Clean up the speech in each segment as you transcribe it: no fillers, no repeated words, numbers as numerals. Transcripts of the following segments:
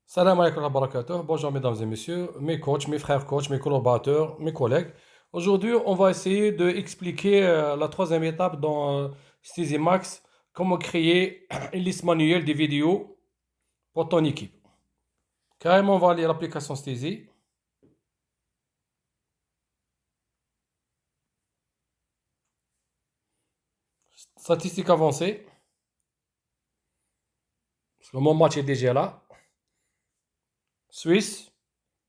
Salam alaikum wa barakatuh. Bonjour mesdames et messieurs, mes coachs, mes frères coachs, mes collaborateurs, mes collègues. Aujourd'hui, on va essayer d'expliquer la troisième étape dans Steezy Max, comment créer une liste manuelle des vidéos pour ton équipe. Carrément, on va aller à l'application Steezy. Statistiques avancées. Parce que mon match est déjà là. Suisse,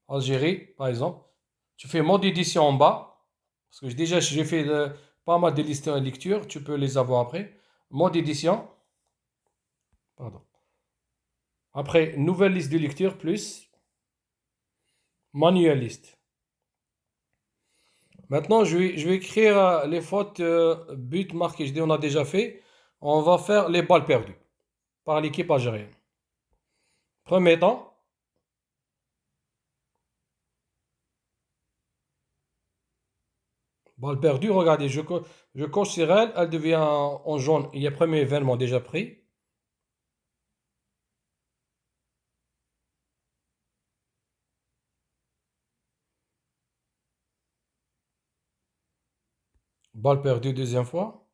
Algérie, par exemple. Tu fais mode édition en bas. Parce que déjà, j'ai fait pas mal de listes en lecture. Tu peux les avoir après. Mode édition. Pardon. Après, nouvelle liste de lecture plus manuel liste. Maintenant, je vais écrire les fautes buts marqués. Je dis, on a déjà fait. On va faire les balles perdues par l'équipe algérienne. Premier temps, balle perdue. Regardez, je coche sur elle. Elle devient en jaune. Il y a premier événement déjà pris. Balle perdue deuxième fois.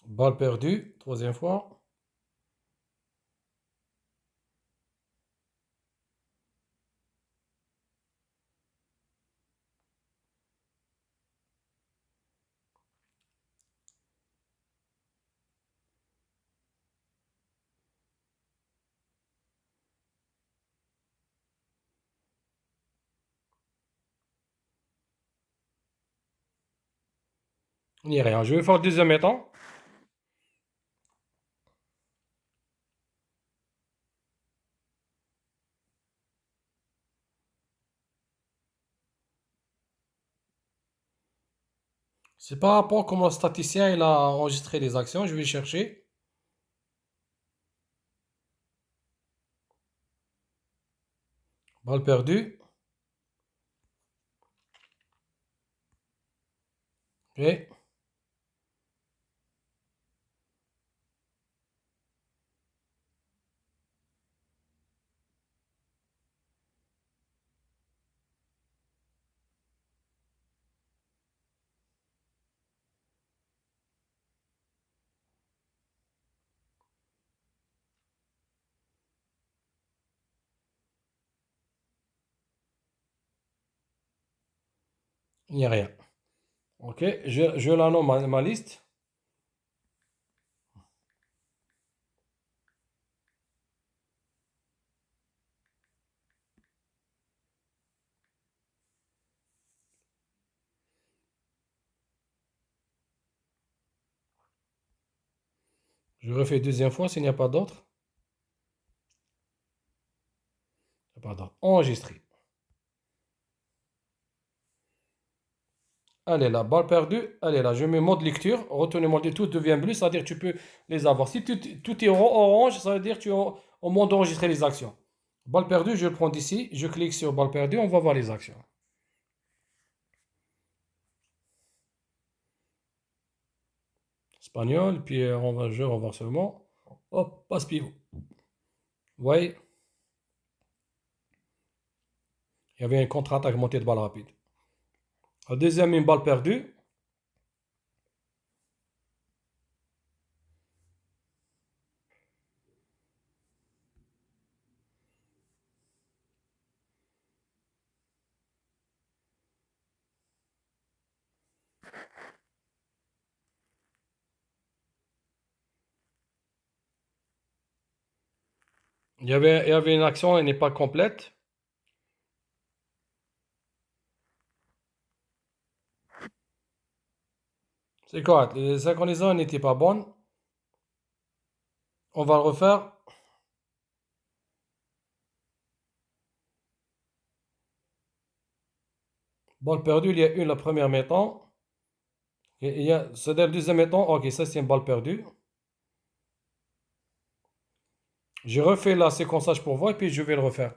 Balle perdue troisième fois. Il n'y a rien. Je vais faire le deuxième étant. C'est par rapport à comment le statisticien il a enregistré les actions. Je vais chercher. Balle perdue. Ok. Il n'y a rien. Ok, je la nomme ma liste. Je refais deuxième fois s'il n'y a pas d'autre. Il n'y a pas d'autre. Enregistrer. Allez là, balle perdue. Allez là, je mets mode lecture. Retenez mode lecture, tout devient bleu, c'est-à-dire que tu peux les avoir. Si tout est orange, ça veut dire que tu es au moment d'enregistrer les actions. Balle perdue, je le prends d'ici. Je clique sur balle perdue, on va voir les actions. Espagnol, puis on va jouer renversement. Hop, passe pivot. Vous voyez, il y avait un contre-attaque montée de balle rapide. La deuxième, une balle perdue. Il y avait une action, elle n'est pas complète. C'est correct. Les synchronisations n'étaient pas bonnes. On va le refaire. Balle perdue, il y a une la première mi-temps. C'est-à-dire le deuxième mi-temps. Ok, ça c'est une balle perdue. J'ai refait la séquençage pour voir et puis je vais le refaire.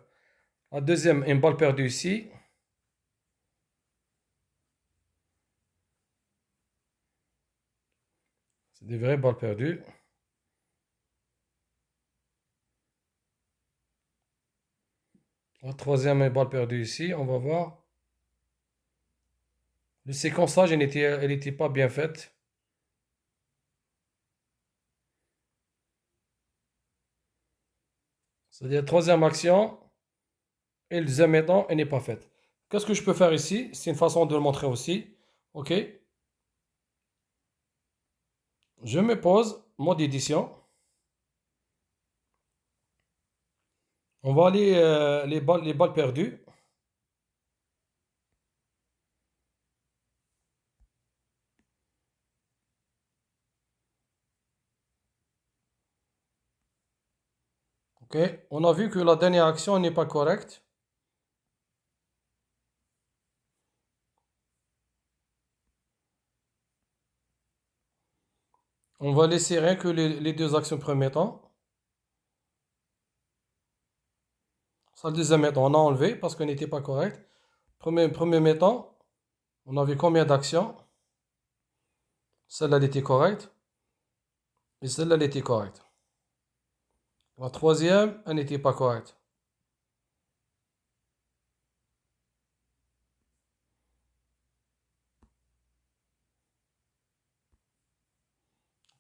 La deuxième, une balle perdue ici. C'est des vraies balles perdues. La troisième balle perdue ici, on va voir. Le séquençage, elle n'était pas bien faite. C'est-à-dire, troisième action, et le deuxième étant, elle n'est pas faite. Qu'est-ce que je peux faire ici? C'est une façon de le montrer aussi. OK. Je me pose, mode édition. On va aller les balles perdues. OK. On a vu que la dernière action n'est pas correcte. On va laisser rien que les deux actions premier temps. Ça, le deuxième étant, on a enlevé parce qu'elle n'était pas correcte. Premier temps, on avait combien d'actions? Celle-là, elle était correcte. Et celle-là, elle était correcte. La troisième, elle n'était pas correcte.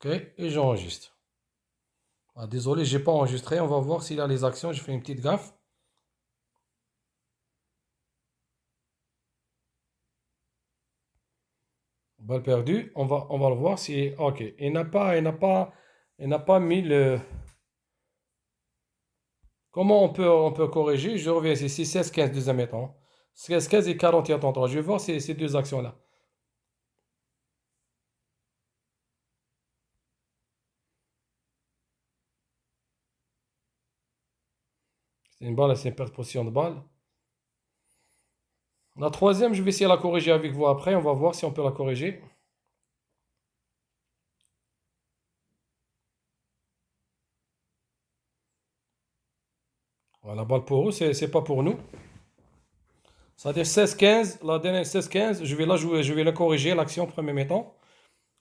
OK. Et j'enregistre. Ah, désolé, j'ai pas enregistré. On va voir s'il a les actions. J'ai fait une petite gaffe. Balle perdue. On va le voir si. OK. Il n'a pas mis le. Comment on peut corriger? Je reviens ici. 16, 15, deuxième étant. 16, 15 et 41, 33. Je vais voir ces deux actions-là. C'est une balle, c'est une perte de position de balle. La troisième, je vais essayer de la corriger avec vous après. On va voir si on peut la corriger. Voilà, la balle pour eux, c'est pas pour nous. C'est-à-dire 16-15, la dernière 16-15, je vais la jouer, je vais la corriger, l'action premier mi-temps.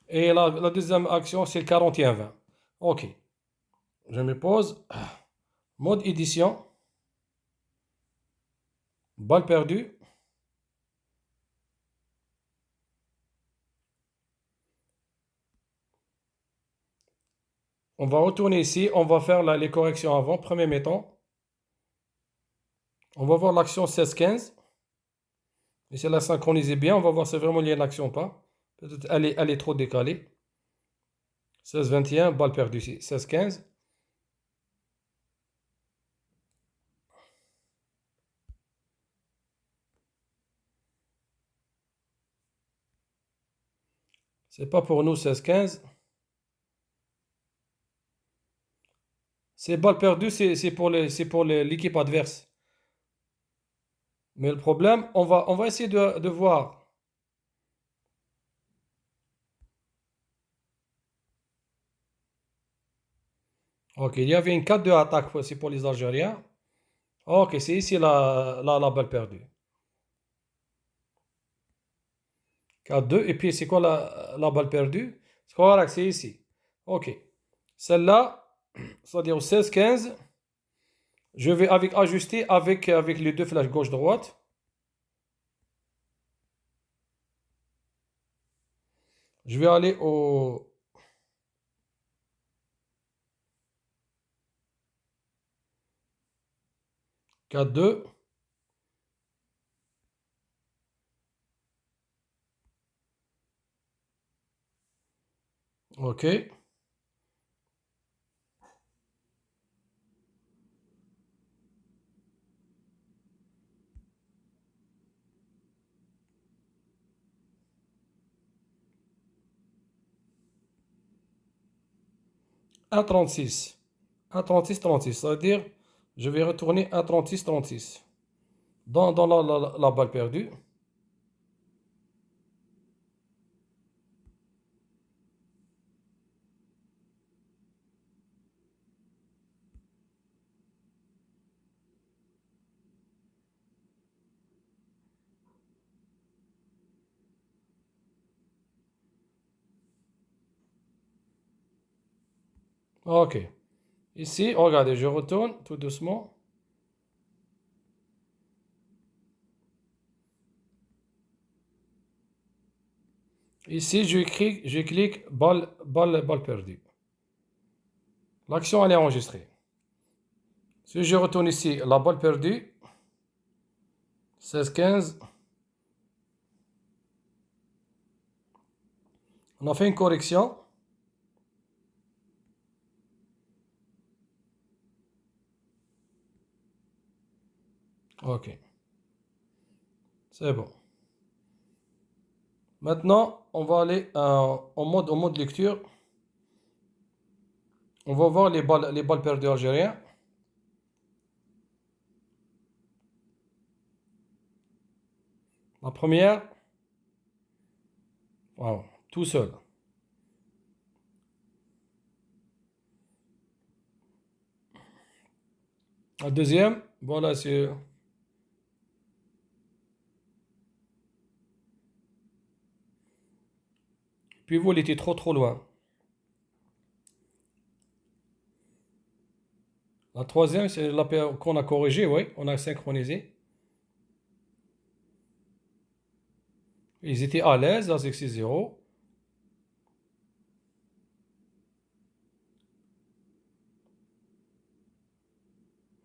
Et la deuxième action, c'est le 41-20. OK. Je me pose. Mode édition. Balle perdue. On va retourner ici. On va faire les corrections avant. Premier mi-temps. On va voir l'action 16-15. Et si elle a synchronisé bien, on va voir si c'est vraiment lié à l'action ou pas. Peut-être elle est trop décalée. 16-21, balle perdue ici. 16-15. C'est pas pour nous 16-15. Ces balles perdues, c'est pour l'équipe adverse. Mais le problème, on va essayer de voir. Ok, il y avait une 4-2 attaque aussi pour les Algériens. Ok, c'est ici la balle perdue. 4-2. Et puis, c'est quoi la balle perdue? C'est correct, c'est ici. Ok. Celle-là, c'est-à-dire au 16-15, je vais ajuster avec les deux flèches gauche-droite. Je vais aller au 4-2. Ok. Un 36. Un 36, 36. C'est-à-dire, je vais retourner un 36, 36. Dans la balle perdue. Ok. Ici, regardez, je retourne tout doucement. Ici, je clique balle perdue. L'action, elle est enregistrée. Si je retourne ici, la balle perdue, 16-15. On a fait une correction. Ok, c'est bon. Maintenant, on va aller en mode lecture. On va voir les balles perdues algériens. La première, wow, tout seul. La deuxième, voilà, c'est pivot, il était trop loin. La troisième, c'est la qu'on a corrigé, oui, on a synchronisé. Ils étaient à l'aise, là, c'est 6-0.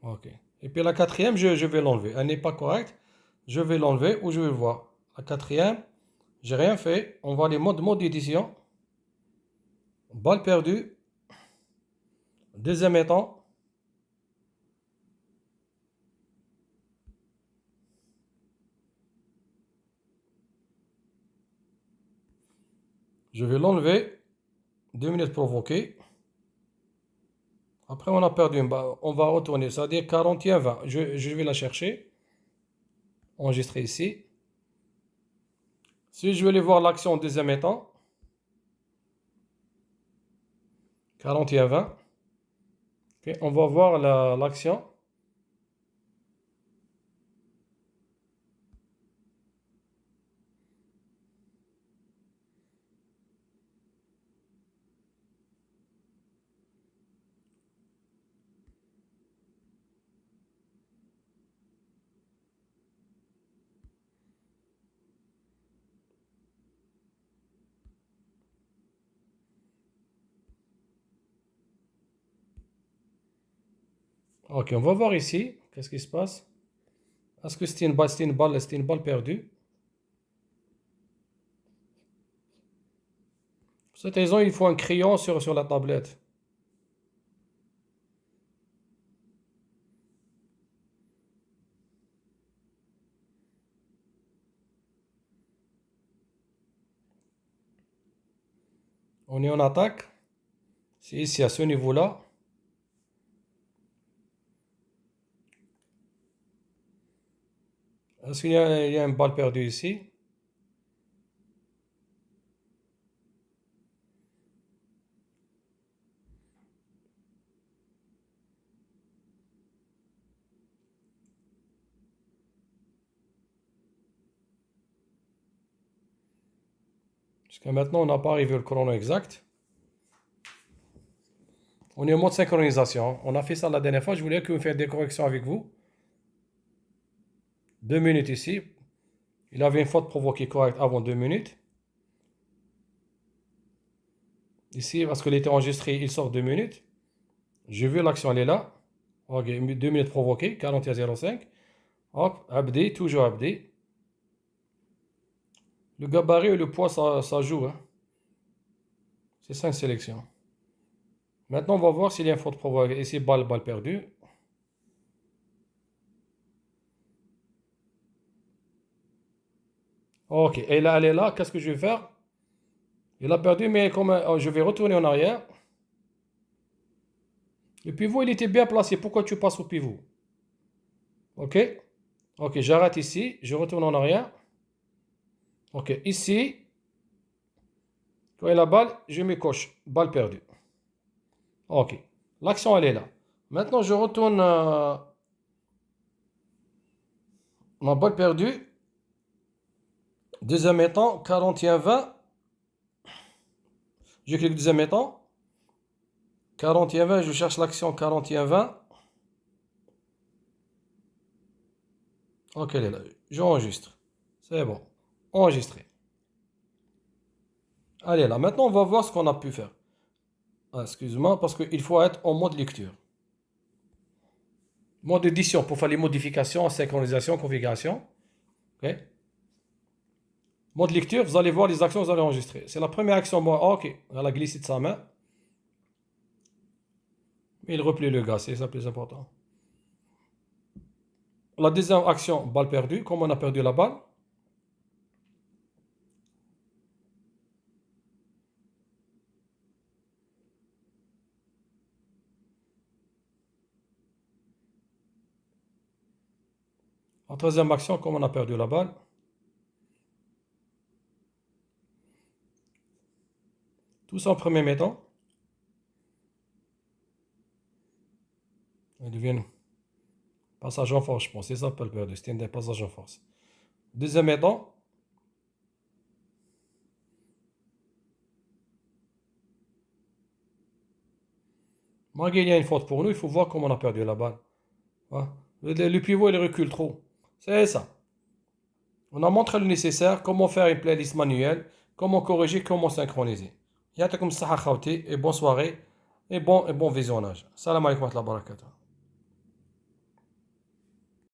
Ok. Et puis la quatrième, je vais l'enlever. Elle n'est pas correcte. Je vais l'enlever ou je vais le voir. La quatrième, j'ai rien fait. On va aller mode édition. Balle perdue. Deuxième étant. Je vais l'enlever. 2 minutes provoquées. Après, on a perdu une balle. On va retourner. Ça veut dire 41-20. Je vais la chercher. Enregistrer ici. Si je veux aller voir l'action en deuxième étant. 41-20. Ok, on va voir l'action. Ok, on va voir ici. Qu'est-ce qui se passe? Est-ce que c'était une balle perdue? Pour cette raison, il faut un crayon sur la tablette. On est en attaque. C'est ici, à ce niveau-là. Est-ce qu'il y a une balle perdue ici? Jusqu'à maintenant, on n'a pas arrivé au chrono exact. On est en mode synchronisation. On a fait ça la dernière fois. Je voulais que vous fassiez des corrections avec vous. 2 minutes ici. Il avait une faute provoquée correcte avant 2 minutes. Ici, parce qu'il était enregistré, il sort 2 minutes. J'ai vu l'action, elle est là. Ok, 2 minutes provoquées, 41,05. Hop, Abdi, toujours Abdi. Le gabarit et le poids, ça joue, hein. C'est 5 sélections. Maintenant, on va voir s'il y a une faute provoquée. Ici, balle perdue. Ok, et là, elle est là. Qu'est-ce que je vais faire? Il a perdu, mais comme je vais retourner en arrière. Le pivot, il était bien placé. Pourquoi tu passes au pivot? Ok? Ok, j'arrête ici. Je retourne en arrière. Ok, ici, quand il y a la balle, je me coche. Balle perdue. Ok, l'action, elle est là. Maintenant, je retourne ma balle perdue. Deuxième étant, 41-20. Je clique deuxième étant. 41-20, je cherche l'action 41-20. Ok, elle est là. J'enregistre. C'est bon. Enregistré. Allez, là. Maintenant, on va voir ce qu'on a pu faire. Ah, excuse-moi, parce qu'il faut être en mode lecture. Mode édition pour faire les modifications, synchronisation, configuration. Ok. Mode lecture, vous allez voir les actions que vous allez enregistrer. C'est la première action. Moi, ok, elle a glissé de sa main. Il replie le gars, c'est ça le plus important. La deuxième action, balle perdue. Comme on a perdu la balle. La troisième action, comme on a perdu la balle. Tout ça en premier mi-temps. Il devient passage en force, je pense. C'est ça, balle perdue. C'était un passage en force. Deuxième mi-temps. Malgré il y a une faute pour nous, il faut voir comment on a perdu la balle. Voilà. Le pivot, il recule trop. C'est ça. On a montré le nécessaire, comment faire une playlist manuelle, comment corriger, comment synchroniser. Yatakum saha khawti et bonne soirée et bon visionnage. Salam alaikum wa rahmatullahi wa barakatuh.